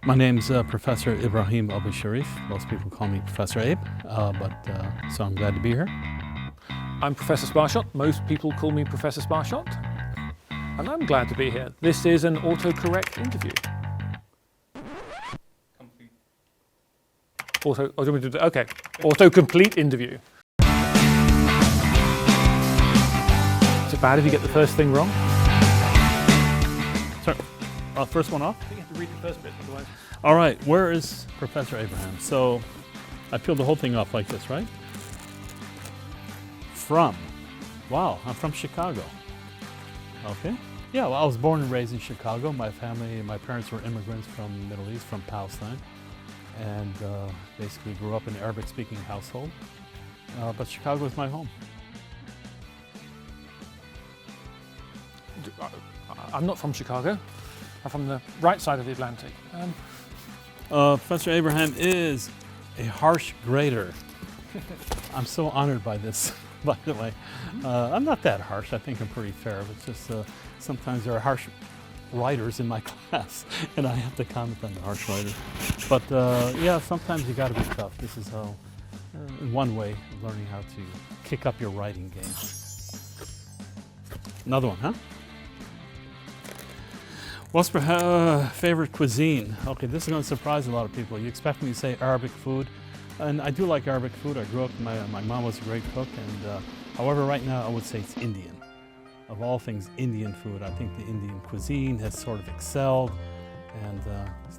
My name's Professor Ibrahim Abusharif. Most people call me Professor Abe, so I'm glad to be here. I'm Professor Sparshott. Most people call me Professor Sparshott. And I'm glad to be here. This is an autocorrect interview. Autocomplete interview. Is it bad if you get the first thing wrong? Sorry, first one off? I think you have to read the first bit, otherwise. All right, where is Professor Abraham? So I peeled the whole thing off like this, right? From. Wow, I'm from Chicago. Okay. Yeah, well, I was born and raised in Chicago. My parents were immigrants from the Middle East, from Palestine, and basically grew up in an Arabic-speaking household. But Chicago is my home. I'm not from Chicago. I'm from the right side of the Atlantic. Professor Abraham is a harsh grader. I'm so honored by this, by the way. I'm not that harsh. I think I'm pretty fair. It's just sometimes there are harsh writers in my class, and I have to comment on the harsh writers. But yeah, sometimes you got to be tough. This is how, in one way, of learning how to kick up your writing game. Another one, huh? What's your favorite cuisine? Okay, this is going to surprise a lot of people. You expect me to say Arabic food, and I do like Arabic food. I grew up, my mom was a great cook, and however, right now I would say it's Indian. Of all things, Indian food. I think the Indian cuisine has sort of excelled, and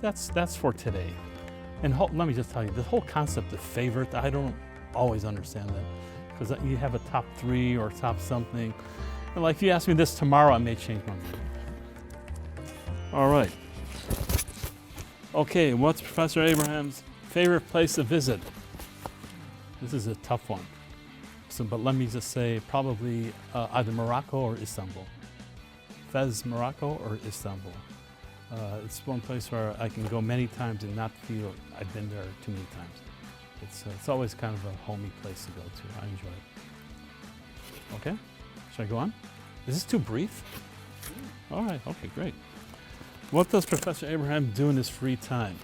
that's for today. And let me just tell you, the whole concept of favorite, I don't always understand that, because you have a top 3 or top something. And like if you ask me this tomorrow, I may change my mind. All right. Okay, what's Professor Abraham's favorite place to visit? This is a tough one. But let me just say probably either Morocco or Istanbul. Fez, Morocco or Istanbul. It's one place where I can go many times and not feel I've been there too many times. It's always kind of a homey place to go to. I enjoy it. Okay, should I go on? Is this too brief? All right, okay, great. What does Professor Abraham do in his free time?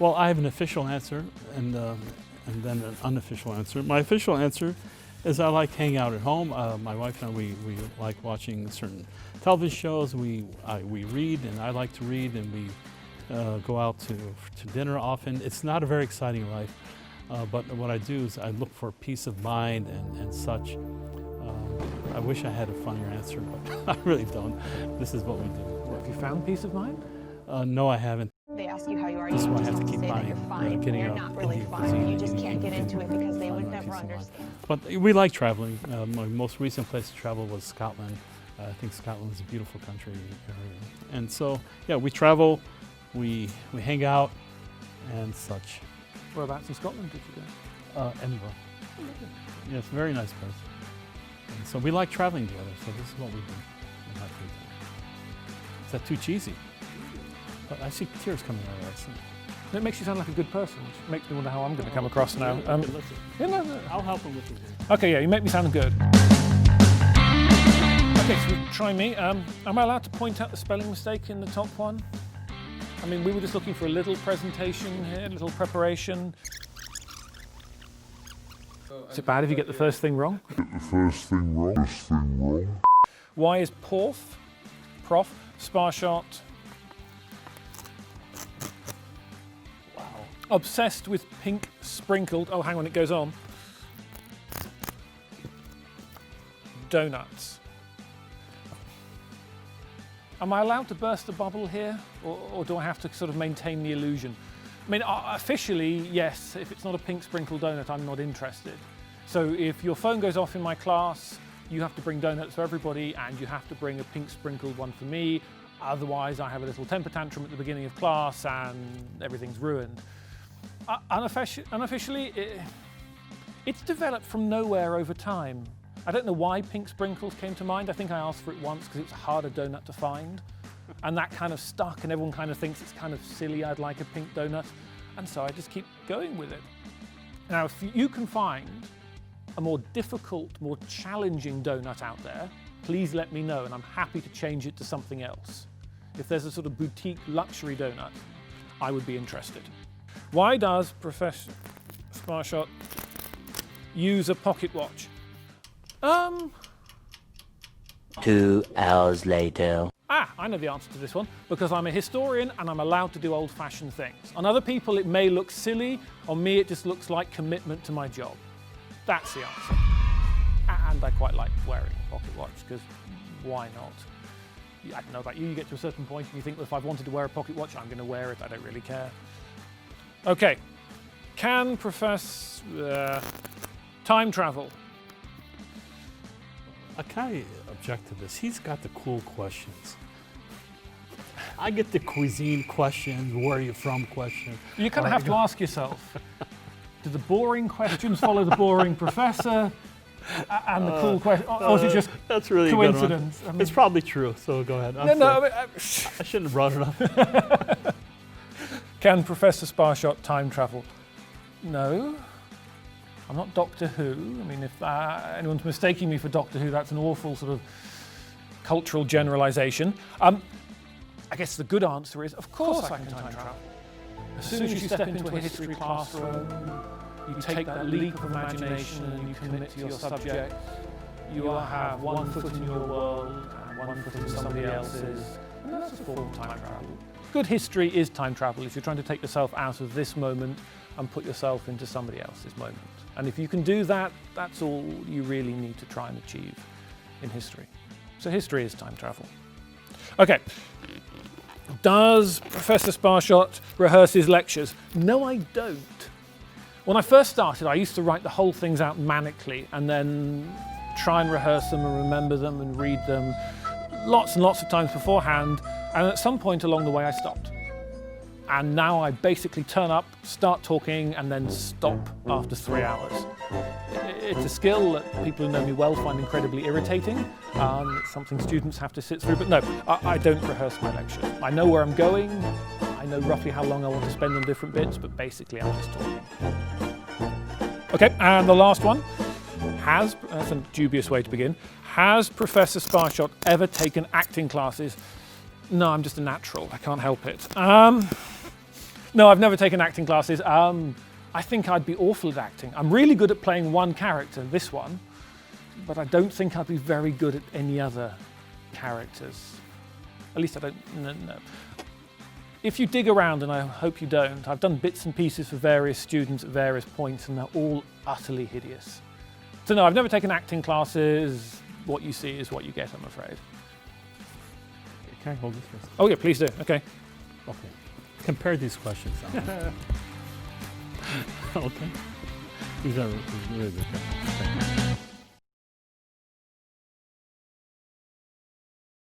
Well, I have an official answer and then an unofficial answer. My official answer is I like hanging out at home. My wife and I, we like watching certain television shows. We read, and I like to read, and we go out to dinner often. It's not a very exciting life, but what I do is I look for peace of mind and such. I wish I had a funnier answer, but I really don't. This is what we do. Have you found peace of mind? No, I haven't. They ask you how you are. This is why I have to just keep say that buying, you're fine getting when out you're not really Indian fine. cuisine, You just eating can't get Indian into it food. because they Find would my never peace of mind. understand. But we like traveling. My most recent place to travel was Scotland. I think Scotland is a beautiful country area. And so, yeah, we travel, we hang out, and such. Whereabouts in Scotland did you go? Edinburgh. Yeah, it's a very nice place. And so we like traveling together, so this is what we do in our free time. Is that too cheesy? But I see tears coming out of that. It makes you sound like a good person, which makes me wonder how I'm going to come across now. Yeah, no. I'll help him with this. Okay, yeah, you make me sound good. Okay, so try me. Am I allowed to point out the spelling mistake in the top one? I mean, we were just looking for a little presentation here, a little preparation. Is it bad if you get the first thing wrong? Y is Prof, Sparshott. Wow. Obsessed with pink sprinkled, oh hang on, it goes on. Donuts. Am I allowed to burst a bubble here, or do I have to sort of maintain the illusion? I mean, officially, yes, if it's not a pink sprinkled donut, I'm not interested. So if your phone goes off in my class, you have to bring donuts for everybody, and you have to bring a pink sprinkled one for me. Otherwise, I have a little temper tantrum at the beginning of class, and everything's ruined. Unofficially, it's developed from nowhere over time. I don't know why pink sprinkles came to mind. I think I asked for it once because it was a harder donut to find. And that kind of stuck, and everyone kind of thinks it's kind of silly I'd like a pink donut. And so I just keep going with it. Now, if you can find a more difficult, more challenging donut out there, please let me know, and I'm happy to change it to something else. If there's a sort of boutique luxury donut, I would be interested. Why does Professor Sparshott use a pocket watch? 2 hours later. I know the answer to this one, because I'm a historian and I'm allowed to do old-fashioned things. On other people it may look silly, on me it just looks like commitment to my job. That's the answer. And I quite like wearing a pocket watch, because why not? I don't know about you, you get to a certain point and you think, well, if I've wanted to wear a pocket watch, I'm going to wear it, I don't really care. Okay, can Professor time travel? I kind of object to this. He's got the cool questions. I get the cuisine questions, where are you from question. You kind of have to ask yourself, do the boring questions follow the boring professor? And the cool question, or is it just that's really coincidence? I mean, it's probably true, so go ahead. I shouldn't have brought it up. Can Professor Sparshott time travel? No. I'm not Doctor Who. I mean, if anyone's mistaking me for Doctor Who, that's an awful sort of cultural generalisation. I guess the good answer is, of course I can time travel. As soon as you step into a history classroom, you take that leap of imagination and you commit to your subject. You have one foot in your world and one foot in somebody else's. And that's a form of time travel. Good history is time travel if you're trying to take yourself out of this moment and put yourself into somebody else's moment. And if you can do that, that's all you really need to try and achieve in history. So history is time travel. Okay. Does Professor Sparshott rehearse his lectures? No, I don't. When I first started, I used to write the whole things out manically and then try and rehearse them and remember them and read them lots and lots of times beforehand. And at some point along the way, I stopped. And now I basically turn up, start talking, and then stop after 3 hours. It's a skill that people who know me well find incredibly irritating. It's something students have to sit through, but no, I don't rehearse my lectures. I know where I'm going, I know roughly how long I want to spend on different bits, but basically I'm just talking. Okay, and the last one. That's a dubious way to begin. Has Professor Sparshott ever taken acting classes? No, I'm just a natural, I can't help it. No, I've never taken acting classes. I think I'd be awful at acting. I'm really good at playing one character, this one, but I don't think I'd be very good at any other characters. At least I don't, no. If you dig around, and I hope you don't, I've done bits and pieces for various students at various points, and they're all utterly hideous. So no, I've never taken acting classes. What you see is what you get, I'm afraid. Can I hold this first? Oh yeah, please do, okay. Okay. Compare these questions. Okay. These are really good questions.